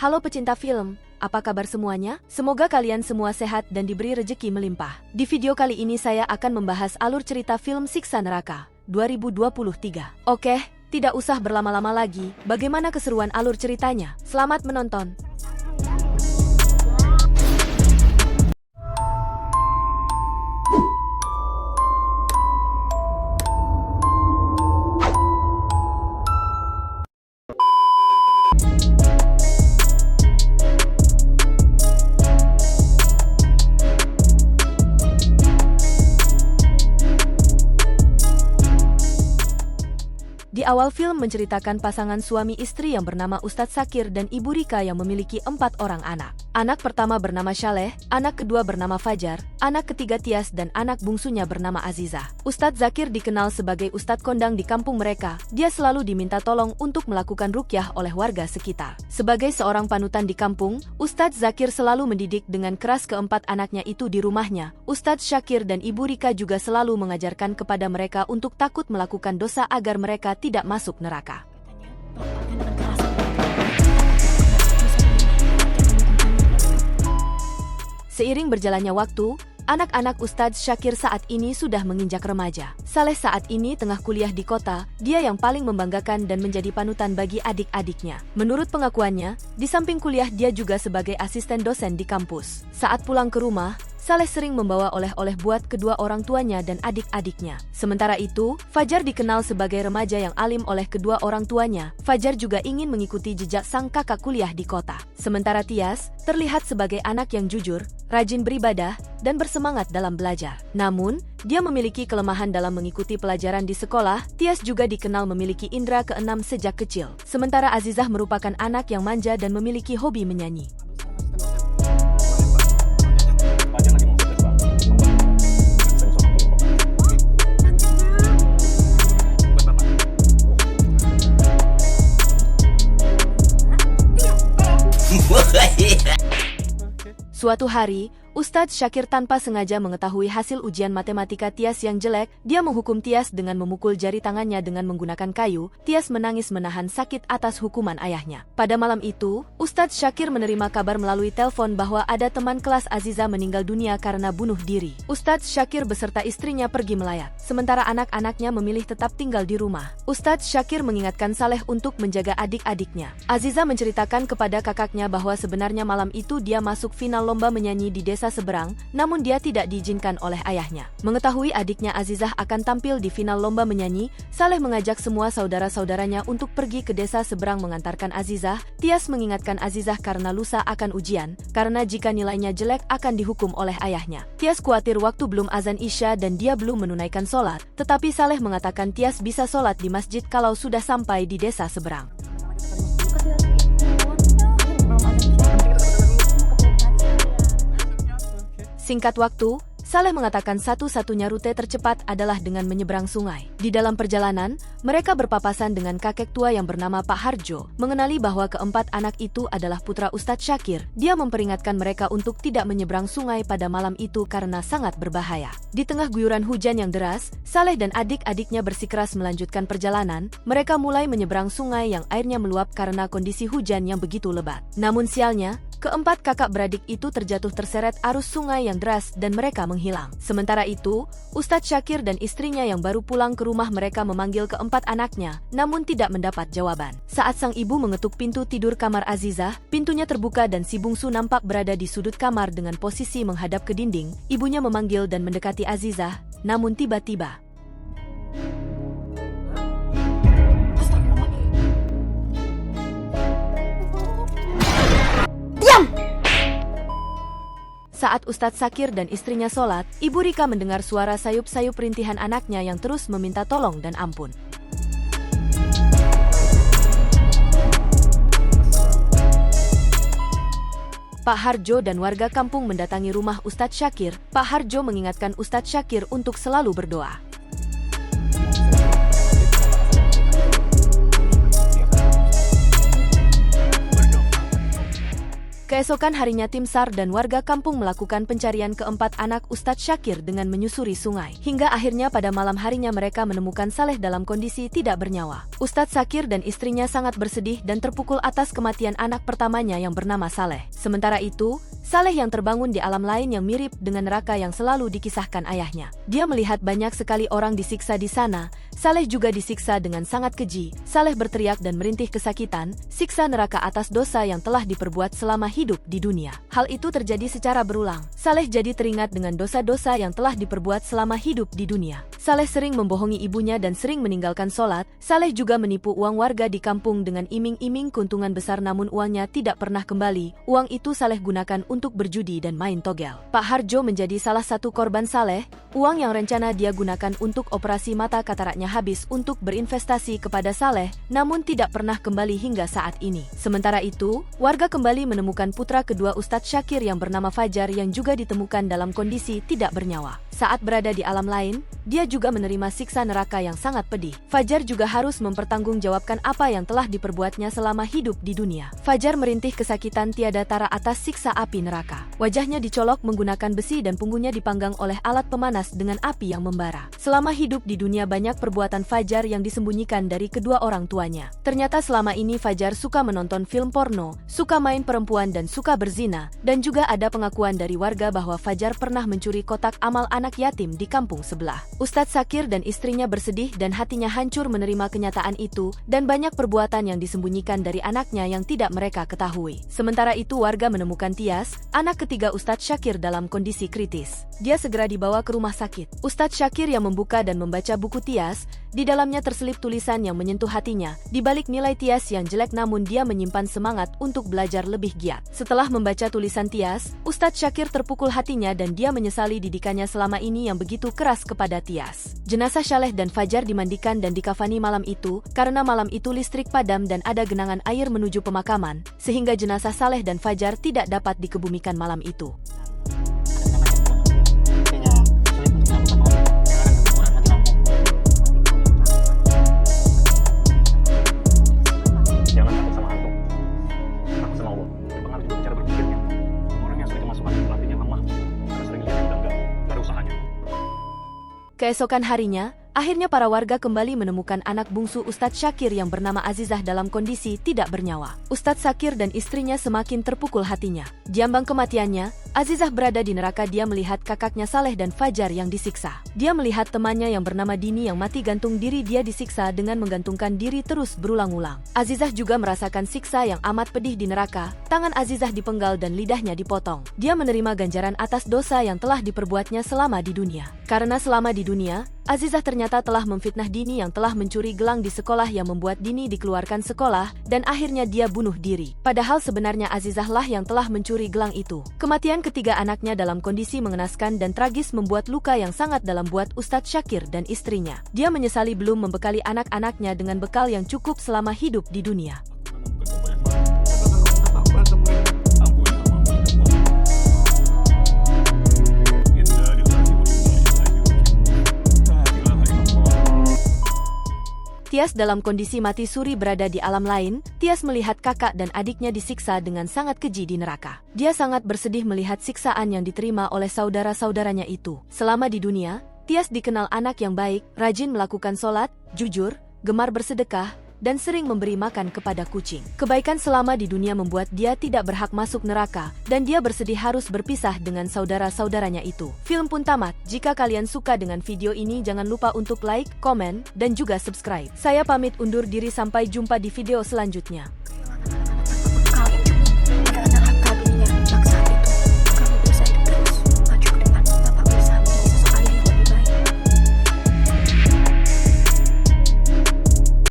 Halo pecinta film, apa kabar semuanya? Semoga kalian semua sehat dan diberi rejeki melimpah. Di video kali ini saya akan membahas alur cerita film Siksa Neraka 2023. Oke, tidak usah berlama-lama lagi, bagaimana keseruan alur ceritanya? Selamat menonton! Di awal film menceritakan pasangan suami istri yang bernama Ustadz Zakir dan Ibu Rika yang memiliki 4 orang anak. Anak pertama bernama Shaleh, anak kedua bernama Fajar, anak ketiga Tias dan anak bungsunya bernama Azizah. Ustadz Zakir dikenal sebagai Ustadz kondang di kampung mereka. Dia selalu diminta tolong untuk melakukan ruqyah oleh warga sekitar. Sebagai seorang panutan di kampung, Ustadz Zakir selalu mendidik dengan keras keempat anaknya itu di rumahnya. Ustadz Syakir dan Ibu Rika juga selalu mengajarkan kepada mereka untuk takut melakukan dosa agar mereka tidak masuk neraka. Seiring berjalannya waktu, anak-anak Ustadz Syakir saat ini sudah menginjak remaja. Saleh saat ini tengah kuliah di kota, dia yang paling membanggakan dan menjadi panutan bagi adik-adiknya. Menurut pengakuannya, di samping kuliah dia juga sebagai asisten dosen di kampus. Saat pulang ke rumah, Saleh sering membawa oleh-oleh buat kedua orang tuanya dan adik-adiknya. Sementara itu, Fajar dikenal sebagai remaja yang alim oleh kedua orang tuanya. Fajar juga ingin mengikuti jejak sang kakak kuliah di kota. Sementara Tias terlihat sebagai anak yang jujur, rajin beribadah, dan bersemangat dalam belajar. Namun, dia memiliki kelemahan dalam mengikuti pelajaran di sekolah. Tias juga dikenal memiliki indera keenam sejak kecil. Sementara Azizah merupakan anak yang manja dan memiliki hobi menyanyi. Suatu hari, Ustadz Syakir tanpa sengaja mengetahui hasil ujian matematika Tias yang jelek. Dia menghukum Tias dengan memukul jari tangannya dengan menggunakan kayu. Tias menangis menahan sakit atas hukuman ayahnya. Pada malam itu, Ustadz Syakir menerima kabar melalui telepon bahwa ada teman kelas Azizah meninggal dunia karena bunuh diri. Ustadz Syakir beserta istrinya pergi melayat, sementara anak-anaknya memilih tetap tinggal di rumah. Ustadz Syakir mengingatkan Saleh untuk menjaga adik-adiknya. Azizah menceritakan kepada kakaknya bahwa sebenarnya malam itu dia masuk final lomba menyanyi di desa seberang, namun dia tidak diizinkan oleh ayahnya. Mengetahui adiknya Azizah akan tampil di final lomba menyanyi, Saleh mengajak semua saudara-saudaranya untuk pergi ke desa seberang mengantarkan Azizah. Tias mengingatkan Azizah karena lusa akan ujian, karena jika nilainya jelek akan dihukum oleh ayahnya. Tias khawatir waktu belum azan Isya dan dia belum menunaikan sholat, tetapi Saleh mengatakan Tias bisa sholat di masjid kalau sudah sampai di desa seberang. Singkat waktu, Saleh mengatakan satu-satunya rute tercepat adalah dengan menyeberang sungai. Di dalam perjalanan, mereka berpapasan dengan kakek tua yang bernama Pak Harjo. Mengenali bahwa keempat anak itu adalah putra Ustadz Syakir, dia memperingatkan mereka untuk tidak menyeberang sungai pada malam itu karena sangat berbahaya. Di tengah guyuran hujan yang deras, Saleh dan adik-adiknya bersikeras melanjutkan perjalanan. Mereka mulai menyeberang sungai yang airnya meluap karena kondisi hujan yang begitu lebat. Namun sialnya, keempat kakak beradik itu terjatuh terseret arus sungai yang deras dan mereka menghilang. Sementara itu, Ustadz Syakir dan istrinya yang baru pulang ke rumah mereka memanggil keempat anaknya, namun tidak mendapat jawaban. Saat sang ibu mengetuk pintu tidur kamar Azizah, pintunya terbuka dan si bungsu nampak berada di sudut kamar dengan posisi menghadap ke dinding. Ibunya memanggil dan mendekati Azizah, namun tiba-tiba saat Ustadz Zakir dan istrinya sholat, Ibu Rika mendengar suara sayup-sayup rintihan anaknya yang terus meminta tolong dan ampun. Pak Harjo dan warga kampung mendatangi rumah Ustadz Syakir. Pak Harjo mengingatkan Ustadz Syakir untuk selalu berdoa. Keesokan harinya tim SAR dan warga kampung melakukan pencarian keempat anak Ustadz Syakir dengan menyusuri sungai. Hingga akhirnya pada malam harinya mereka menemukan Saleh dalam kondisi tidak bernyawa. Ustadz Syakir dan istrinya sangat bersedih dan terpukul atas kematian anak pertamanya yang bernama Saleh. Sementara itu, Saleh yang terbangun di alam lain yang mirip dengan neraka yang selalu dikisahkan ayahnya. Dia melihat banyak sekali orang disiksa di sana. Saleh juga disiksa dengan sangat keji. Saleh berteriak dan merintih kesakitan, siksa neraka atas dosa yang telah diperbuat selama hidup di dunia. Hal itu terjadi secara berulang. Saleh jadi teringat dengan dosa-dosa yang telah diperbuat selama hidup di dunia. Saleh sering membohongi ibunya dan sering meninggalkan sholat. Saleh juga menipu uang warga di kampung dengan iming-iming keuntungan besar namun uangnya tidak pernah kembali. Uang itu Saleh gunakan untuk berjudi dan main togel. Pak Harjo menjadi salah satu korban Saleh. Uang yang rencana dia gunakan untuk operasi mata kataraknya habis untuk berinvestasi kepada Saleh, namun tidak pernah kembali hingga saat ini. Sementara itu, warga kembali menemukan putra kedua Ustadz Syakir yang bernama Fajar yang juga ditemukan dalam kondisi tidak bernyawa. Saat berada di alam lain, dia juga menerima siksa neraka yang sangat pedih. Fajar juga harus mempertanggungjawabkan apa yang telah diperbuatnya selama hidup di dunia. Fajar merintih kesakitan tiada tara atas siksa api neraka. Wajahnya dicolok menggunakan besi dan punggungnya dipanggang oleh alat pemanas dengan api yang membara. Selama hidup di dunia banyak perbuatan Fajar yang disembunyikan dari kedua orang tuanya. Ternyata selama ini Fajar suka menonton film porno, suka main perempuan dan suka berzina, dan juga ada pengakuan dari warga bahwa Fajar pernah mencuri kotak amal anak yatim di kampung sebelah. Ustadz Syakir dan istrinya bersedih dan hatinya hancur menerima kenyataan itu dan banyak perbuatan yang disembunyikan dari anaknya yang tidak mereka ketahui. Sementara itu warga menemukan Tias, anak ketiga Ustadz Syakir dalam kondisi kritis. Dia segera dibawa ke rumah sakit. Ustadz Syakir yang membuka dan membaca buku Tias, di dalamnya terselip tulisan yang menyentuh hatinya. Di balik nilai Tias yang jelek namun dia menyimpan semangat untuk belajar lebih giat. Setelah membaca tulisan Tias, Ustadz Syakir terpukul hatinya dan dia menyesali didikannya selama ini yang begitu keras kepada Tias. Jenazah Saleh dan Fajar dimandikan dan dikafani malam itu, karena malam itu listrik padam dan ada genangan air menuju pemakaman, sehingga jenazah Saleh dan Fajar tidak dapat dikebumikan malam itu. Keesokan harinya, akhirnya para warga kembali menemukan anak bungsu Ustadz Syakir yang bernama Azizah dalam kondisi tidak bernyawa. Ustadz Syakir dan istrinya semakin terpukul hatinya. Diambang kematiannya, Azizah berada di neraka. Dia melihat kakaknya Saleh dan Fajar yang disiksa. Dia melihat temannya yang bernama Dini yang mati gantung diri. Dia disiksa dengan menggantungkan diri terus berulang-ulang. Azizah juga merasakan siksa yang amat pedih di neraka. Tangan Azizah dipenggal dan lidahnya dipotong. Dia menerima ganjaran atas dosa yang telah diperbuatnya selama di dunia. Karena selama di dunia, Azizah ternyata telah memfitnah Dini yang telah mencuri gelang di sekolah yang membuat Dini dikeluarkan sekolah dan akhirnya dia bunuh diri. Padahal sebenarnya Azizah lah yang telah mencuri gelang itu. Kematian ketiga anaknya dalam kondisi mengenaskan dan tragis membuat luka yang sangat dalam buat Ustadz Syakir dan istrinya. Dia menyesali belum membekali anak-anaknya dengan bekal yang cukup selama hidup di dunia. Tias dalam kondisi mati suri berada di alam lain. Tias melihat kakak dan adiknya disiksa dengan sangat keji di neraka. Dia sangat bersedih melihat siksaan yang diterima oleh saudara-saudaranya itu. Selama di dunia, Tias dikenal anak yang baik, rajin melakukan sholat, jujur, gemar bersedekah, dan sering memberi makan kepada kucing. Kebaikan selama di dunia membuat dia tidak berhak masuk neraka, dan dia bersedih harus berpisah dengan saudara-saudaranya itu. Film pun tamat. Jika kalian suka dengan video ini, jangan lupa untuk like, komen, dan juga subscribe. Saya pamit undur diri, sampai jumpa di video selanjutnya.